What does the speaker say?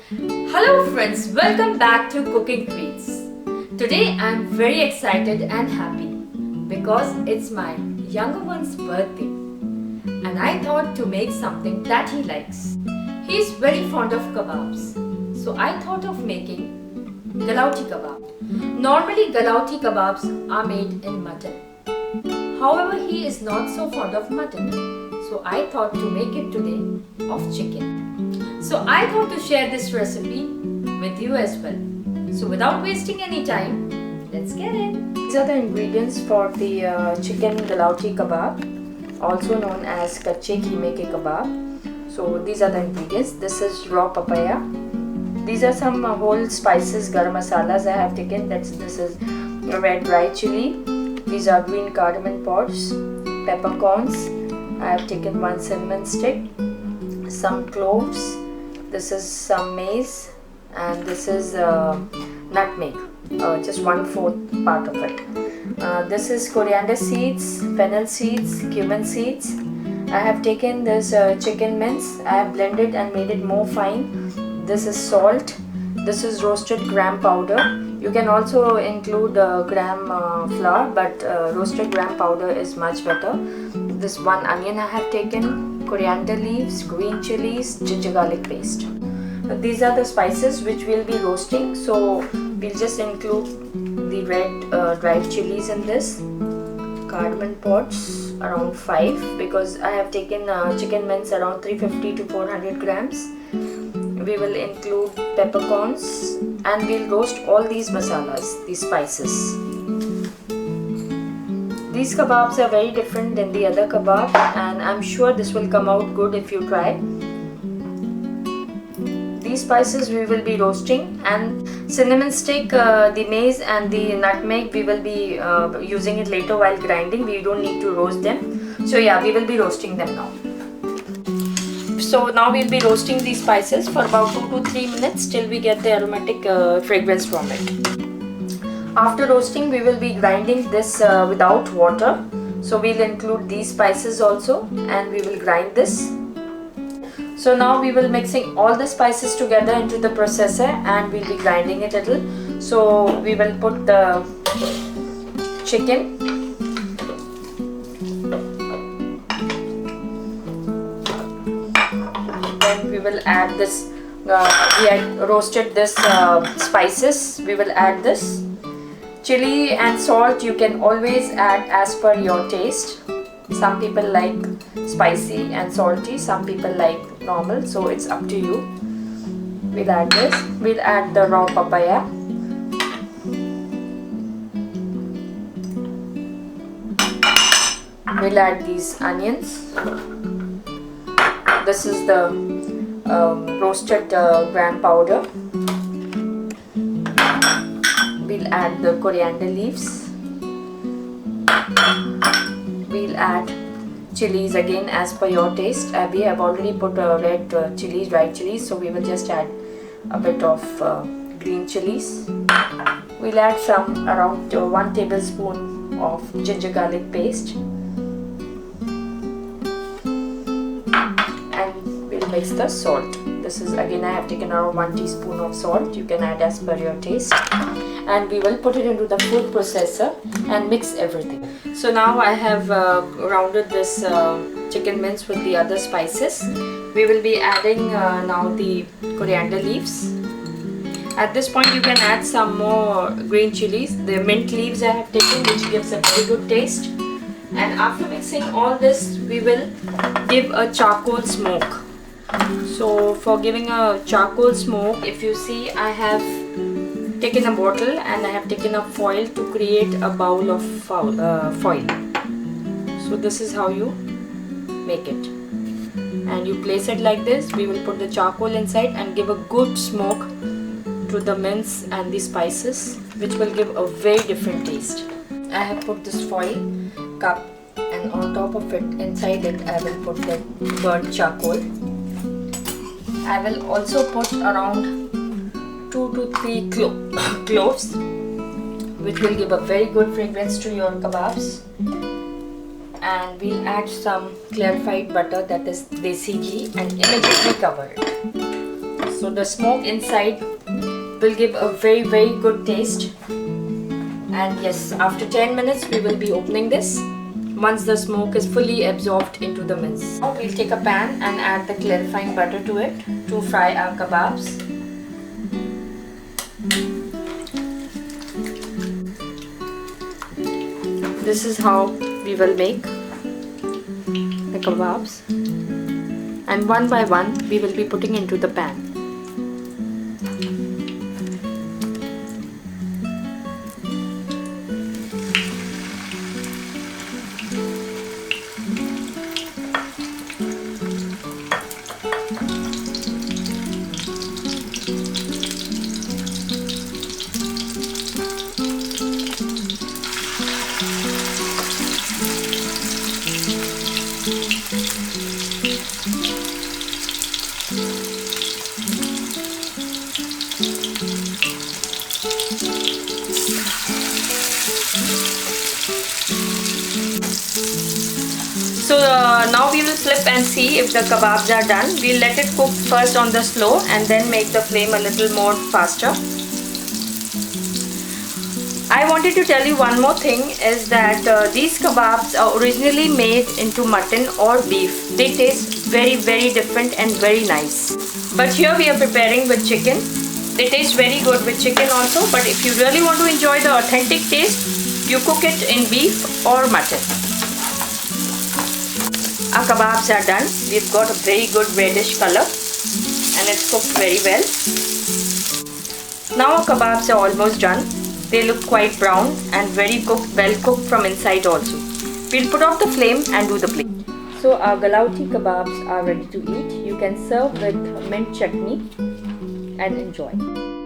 Hello friends, welcome back to Cooking Treats. Today I'm very excited and happy because it's my younger one's birthday and I thought to make something that he likes. He is very fond of kebabs, so I thought of making galauti kebab. Normally galauti kebabs are made in mutton. However, he is not so fond of mutton, so I thought to make it today of chicken. So I thought to share this recipe with you as well. So without wasting any time, let's get in. These are the ingredients for the chicken galauti kebab, also known as kache keeme ke kebab. So these are the ingredients. This is raw papaya. These are some whole spices, garam masalas I have taken. This is red dry chili. These are green cardamom pods, peppercorns. I have taken one cinnamon stick, some cloves. This is some maize, and this is nutmeg, just 1/4 part of it. This is coriander seeds, fennel seeds, cumin seeds. I have taken this chicken mince. I have blended and made it more fine. This is salt. This is roasted gram powder. You can also include gram flour, but roasted gram powder is much better. This one onion I have taken, coriander leaves, green chilies, ginger garlic paste. These are the spices which we'll be roasting, so we'll just include the red dried chilies in this, cardamom pods around 5 because I have taken chicken mince around 350 to 400 grams. We will include peppercorns and we'll roast all these masalas, these spices. These kebabs are very different than the other kebab and I'm sure this will come out good if you try. These spices we will be roasting, and cinnamon stick, the maize and the nutmeg we will be using it later while grinding. We don't need to roast them. So yeah, we will be roasting them now. So now we'll be roasting these spices for about 2 to 3 minutes till we get the aromatic fragrance from it. After roasting, we will be grinding this without water. So we'll include these spices also and we will grind this. So now we will mixing all the spices together into the processor and we'll be grinding it a little. So we will put the chicken. Then we will add this, we had roasted this spices, we will add this. Chili and salt you can always add as per your taste. Some people like spicy and salty, some people like normal, so it's up to you. We'll add this, we'll add the raw papaya. We'll add these onions. This is the roasted gram powder. We'll add the coriander leaves. We'll add chilies again as per your taste. We have already put red chilies, dried chilies, so we will just add a bit of green chilies. We'll add some around 1 tablespoon of ginger garlic paste. And we'll mix the salt. This is again I have taken around 1 teaspoon of salt. You can add as per your taste. And we will put it into the food processor and mix everything. So now I have rounded this chicken mince with the other spices. We will be adding now the coriander leaves. At this point you can add some more green chilies. The mint leaves I have taken, which gives a very good taste. And after mixing all this, we will give a charcoal smoke. So for giving a charcoal smoke, if you see, I have taken a bottle and I have taken a foil to create a bowl of foil. So this is how you make it. And you place it like this. We will put the charcoal inside and give a good smoke to the mince and the spices, which will give a very different taste. I have put this foil cup and on top of it, inside it, I will put the burnt charcoal. I will also put around 2 to 3 cloves, which will give a very good fragrance to your kebabs. And we'll add some clarified butter, that is desi ghee, and immediately cover it. So the smoke inside will give a very good taste. And yes, after 10 minutes we will be opening this once the smoke is fully absorbed into the mince. Now we'll take a pan and add the clarifying butter to it to fry our kebabs. This is how we will make the kebabs, and one by one we will be putting into the pan. So now we will flip and see if the kebabs are done. We'll let it cook first on the slow and then make the flame a little more faster. I wanted to tell you one more thing is that these kebabs are originally made into mutton or beef. They taste very different and very nice. But here we are preparing with chicken. They taste very good with chicken also, but if you really want to enjoy the authentic taste, you cook it in beef or mutton. Our kebabs are done. We've got a very good reddish color and it's cooked very well. Now our kebabs are almost done. They look quite brown and very cooked, well cooked from inside also. We'll put off the flame and do the plate. So our Galauti kebabs are ready to eat. You can serve with mint chutney and enjoy.